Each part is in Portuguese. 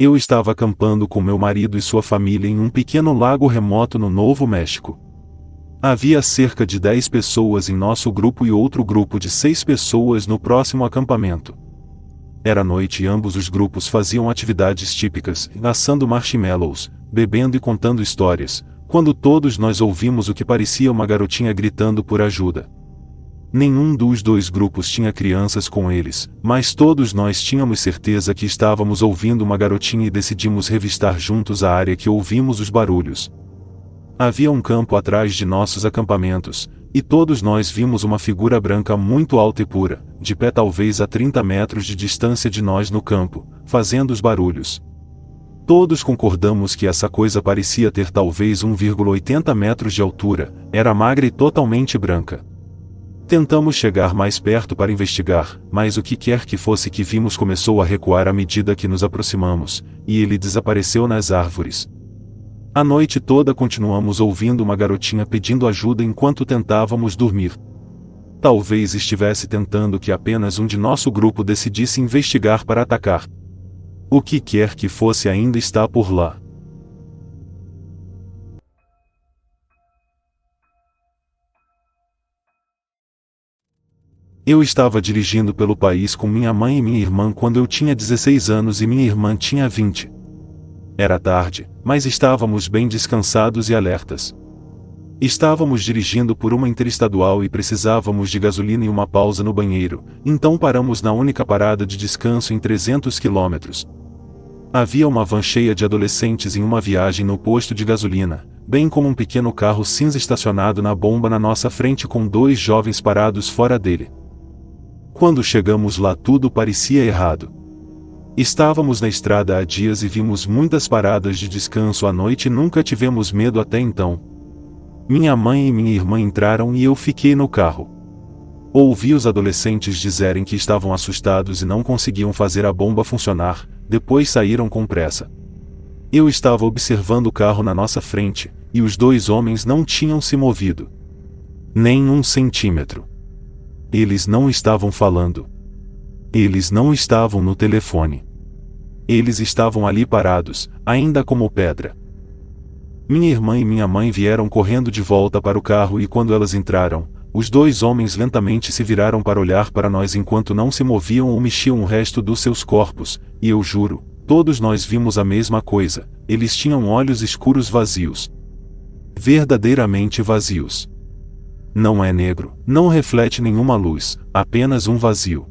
Eu estava acampando com meu marido e sua família em um pequeno lago remoto no Novo México. Havia cerca de 10 pessoas em nosso grupo e outro grupo de 6 pessoas no próximo acampamento. Era noite e ambos os grupos faziam atividades típicas, assando marshmallows, bebendo e contando histórias, quando todos nós ouvimos o que parecia uma garotinha gritando por ajuda. Nenhum dos dois grupos tinha crianças com eles, mas todos nós tínhamos certeza que estávamos ouvindo uma garotinha e decidimos revistar juntos a área que ouvimos os barulhos. Havia um campo atrás de nossos acampamentos, e todos nós vimos uma figura branca muito alta e pura, de pé talvez a 30 metros de distância de nós no campo, fazendo os barulhos. Todos concordamos que essa coisa parecia ter talvez 1,80 metros de altura, era magra e totalmente branca. Tentamos chegar mais perto para investigar, mas o que quer que fosse que vimos começou a recuar à medida que nos aproximamos, e ele desapareceu nas árvores. A noite toda continuamos ouvindo uma garotinha pedindo ajuda enquanto tentávamos dormir. Talvez estivesse tentando que apenas um de nosso grupo decidisse investigar para atacar. O que quer que fosse ainda está por lá. Eu estava dirigindo pelo país com minha mãe e minha irmã quando eu tinha 16 anos e minha irmã tinha 20. Era tarde, mas estávamos bem descansados e alertas. Estávamos dirigindo por uma interestadual e precisávamos de gasolina e uma pausa no banheiro, então paramos na única parada de descanso em 300 quilômetros. Havia uma van cheia de adolescentes em uma viagem no posto de gasolina, bem como um pequeno carro cinza estacionado na bomba na nossa frente com 2 jovens parados fora dele. Quando chegamos lá tudo parecia errado. Estávamos na estrada há dias e vimos muitas paradas de descanso à noite e nunca tivemos medo até então. Minha mãe e minha irmã entraram e eu fiquei no carro. Ouvi os adolescentes dizerem que estavam assustados e não conseguiam fazer a bomba funcionar, depois saíram com pressa. Eu estava observando o carro na nossa frente, e os 2 homens não tinham se movido. Nem 1 centímetro. Eles não estavam falando. Eles não estavam no telefone. Eles estavam ali parados, ainda como pedra. Minha irmã e minha mãe vieram correndo de volta para o carro e quando elas entraram, os 2 homens lentamente se viraram para olhar para nós enquanto não se moviam ou mexiam o resto dos seus corpos, e eu juro, todos nós vimos a mesma coisa, eles tinham olhos escuros vazios. Verdadeiramente vazios. Não é negro, não reflete nenhuma luz, apenas um vazio.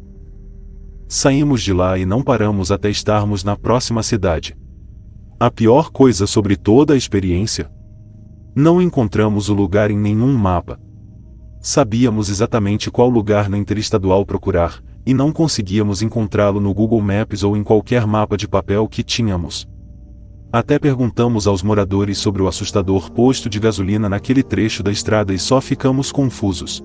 Saímos de lá e não paramos até estarmos na próxima cidade. A pior coisa sobre toda a experiência? Não encontramos o lugar em nenhum mapa. Sabíamos exatamente qual lugar na interestadual procurar, e não conseguíamos encontrá-lo no Google Maps ou em qualquer mapa de papel que tínhamos. Até perguntamos aos moradores sobre o assustador posto de gasolina naquele trecho da estrada e só ficamos confusos.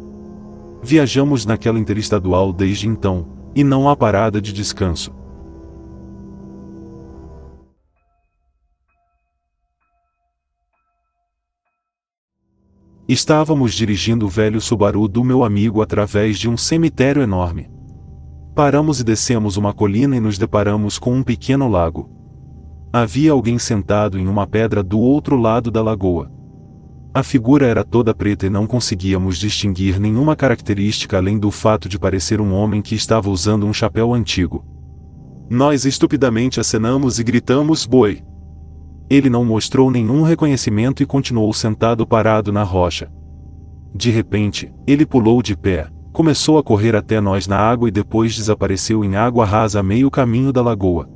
Viajamos naquela interestadual desde então, e não há parada de descanso. Estávamos dirigindo o velho Subaru do meu amigo através de um cemitério enorme. Paramos e descemos uma colina e nos deparamos com um pequeno lago. Havia alguém sentado em uma pedra do outro lado da lagoa. A figura era toda preta e não conseguíamos distinguir nenhuma característica além do fato de parecer um homem que estava usando um chapéu antigo. Nós estupidamente acenamos e gritamos boi. Ele não mostrou nenhum reconhecimento e continuou sentado parado na rocha. De repente, ele pulou de pé, começou a correr até nós na água e depois desapareceu em água rasa a meio caminho da lagoa.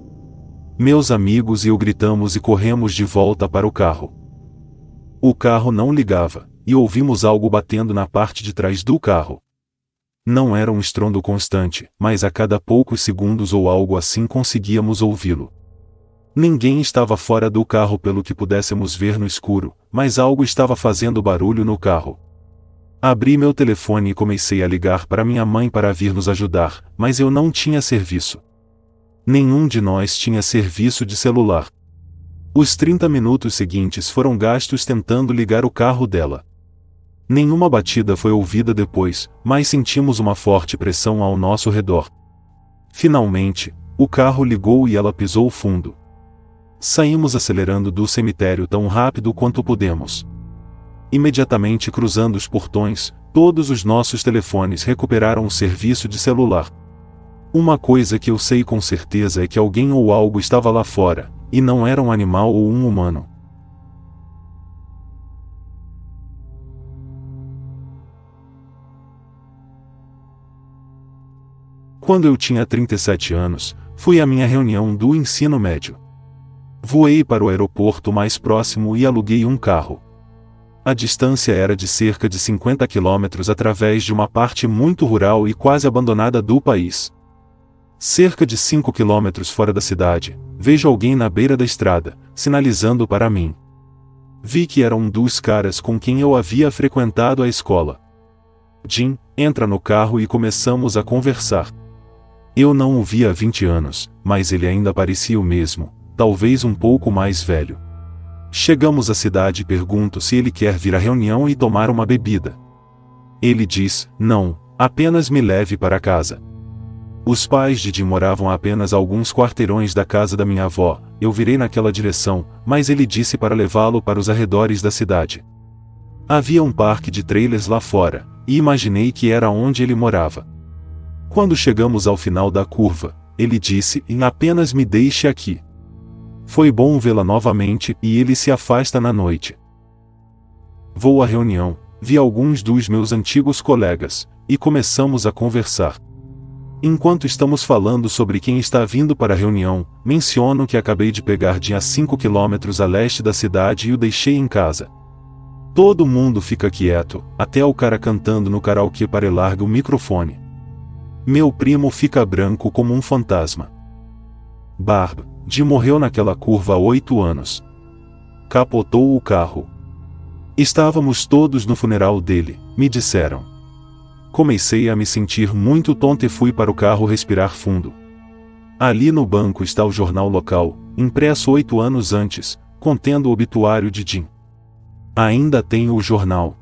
Meus amigos e eu gritamos e corremos de volta para o carro. O carro não ligava, e ouvimos algo batendo na parte de trás do carro. Não era um estrondo constante, mas a cada poucos segundos ou algo assim conseguíamos ouvi-lo. Ninguém estava fora do carro pelo que pudéssemos ver no escuro, mas algo estava fazendo barulho no carro. Abri meu telefone e comecei a ligar para minha mãe para vir nos ajudar, mas eu não tinha serviço. Nenhum de nós tinha serviço de celular. Os 30 minutos seguintes foram gastos tentando ligar o carro dela. Nenhuma batida foi ouvida depois, mas sentimos uma forte pressão ao nosso redor. Finalmente, o carro ligou e ela pisou fundo. Saímos acelerando do cemitério tão rápido quanto pudemos. Imediatamente cruzando os portões, todos os nossos telefones recuperaram o serviço de celular. Uma coisa que eu sei com certeza é que alguém ou algo estava lá fora, e não era um animal ou um humano. Quando eu tinha 37 anos, fui à minha reunião do ensino médio. Voei para o aeroporto mais próximo e aluguei um carro. A distância era de cerca de 50 quilômetros através de uma parte muito rural e quase abandonada do país. Cerca de 5 quilômetros fora da cidade, vejo alguém na beira da estrada, sinalizando para mim. Vi que era um dos caras com quem eu havia frequentado a escola. Jim, entra no carro e começamos a conversar. Eu não o vi há 20 anos, mas ele ainda parecia o mesmo, talvez um pouco mais velho. Chegamos à cidade e pergunto se ele quer vir à reunião e tomar uma bebida. Ele diz, não, apenas me leve para casa. Os pais de Jim moravam a apenas alguns quarteirões da casa da minha avó. Eu virei naquela direção, mas ele disse para levá-lo para os arredores da cidade. Havia um parque de trailers lá fora, e imaginei que era onde ele morava. Quando chegamos ao final da curva, ele disse, apenas me deixe aqui. Foi bom vê-la novamente, e ele se afasta na noite. Vou à reunião, vi alguns dos meus antigos colegas, e começamos a conversar. Enquanto estamos falando sobre quem está vindo para a reunião, menciono que acabei de pegar Jim a 5 quilômetros a leste da cidade e o deixei em casa. Todo mundo fica quieto, até o cara cantando no karaokê para ele larga o microfone. Meu primo fica branco como um fantasma. Barb, Jim morreu naquela curva há 8 anos. Capotou o carro. Estávamos todos no funeral dele, me disseram. Comecei a me sentir muito tonto e fui para o carro respirar fundo. Ali no banco está o jornal local, impresso 8 anos antes, contendo o obituário de Jim. Ainda tenho o jornal.